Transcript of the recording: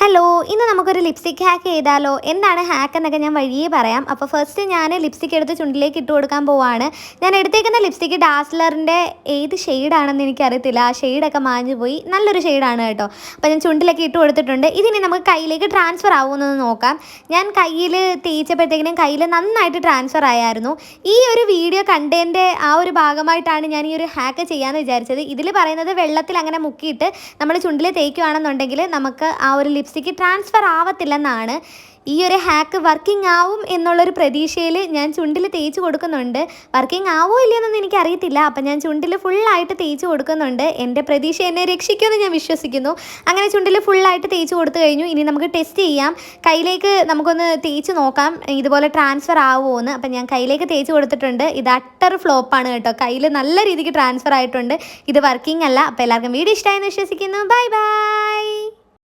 Hello, ഇന്ന് നമുക്കൊരു lipstick hack ചെയ്താലോ? എന്താണ് ഹാക്ക് എന്നൊക്കെ ഞാൻ വഴിയേ പറയാം. അപ്പോൾ ഫസ്റ്റ് ഞാൻ ലിപ്സ്റ്റിക് എടുത്ത് ചുണ്ടിലേക്ക് ഇട്ട് കൊടുക്കാൻ പോവാണ്. ഞാൻ എടുത്തേക്കുന്ന ലിപ്സ്റ്റിക് ഡാസ്ലറിൻ്റെ ഏത് ഷെയ്ഡാണെന്ന് എനിക്കറിയത്തില്ല. ആ ഷെയ്ഡൊക്കെ മാഞ്ഞു പോയി. നല്ലൊരു ഷെയ്ഡാണ് കേട്ടോ. അപ്പോൾ ഞാൻ ചുണ്ടിലേക്ക് ഇട്ട് കൊടുത്തിട്ടുണ്ട്. ഇതിനി നമുക്ക് കയ്യിലേക്ക് ട്രാൻസ്ഫർ ആവുമെന്ന് നോക്കാം. ഞാൻ കയ്യിൽ തേച്ചപ്പോഴത്തേക്കിനും കയ്യിൽ നന്നായിട്ട് ട്രാൻസ്ഫർ ആയായിരുന്നു. ഈ ഒരു വീഡിയോ കണ്ടതിൻ്റെ ആ ഒരു ഭാഗമായിട്ടാണ് ഞാൻ ഈ ഒരു ഹാക്ക് ചെയ്യാമെന്ന് വിചാരിച്ചത്. ഇതിൽ പറയുന്നത് വെള്ളത്തിൽ അങ്ങനെ മുക്കിയിട്ട് നമ്മൾ ചുണ്ടിൽ തേക്കുകയാണെന്നുണ്ടെങ്കിൽ നമുക്ക് ആ ഒരു ലിപ്സ്റ്റിക്ക് ട്രാൻസ്ഫർ ആവത്തില്ലെന്നാണ്. ഈ ഒരു ഹാക്ക് വർക്കിംഗ് ആവും എന്നുള്ളൊരു പ്രതീക്ഷയിൽ ഞാൻ ചുണ്ടിൽ തേച്ച് കൊടുക്കുന്നുണ്ട്. വർക്കിംഗ് ആവോ ഇല്ലയെന്നൊന്നും എനിക്കറിയത്തില്ല. അപ്പം ഞാൻ ചുണ്ടിൽ ഫുള്ളായിട്ട് തേച്ച് കൊടുക്കുന്നുണ്ട്. എൻ്റെ പ്രതീക്ഷ എന്നെ രക്ഷിക്കുമെന്ന് ഞാൻ വിശ്വസിക്കുന്നു. അങ്ങനെ ചുണ്ടിൽ ഫുള്ളായിട്ട് തേച്ച് കൊടുത്തു കഴിഞ്ഞു. ഇനി നമുക്ക് ടെസ്റ്റ് ചെയ്യാം. കയ്യിലേക്ക് നമുക്കൊന്ന് തേച്ച് നോക്കാം ഇതുപോലെ ട്രാൻസ്ഫർ ആവുമോ എന്ന്. അപ്പം ഞാൻ കയ്യിലേക്ക് തേച്ച് കൊടുത്തിട്ടുണ്ട്. ഇത് അട്ടർ ഫ്ലോപ്പാണ് കേട്ടോ. കയ്യിൽ നല്ല രീതിക്ക് ട്രാൻസ്ഫർ ആയിട്ടുണ്ട്. ഇത് വർക്കിംഗ് അല്ല. അപ്പോൾ എല്ലാവർക്കും വീഡിയോ ഇഷ്ടമായെന്ന് വിശ്വസിക്കുന്നു. Bye bye.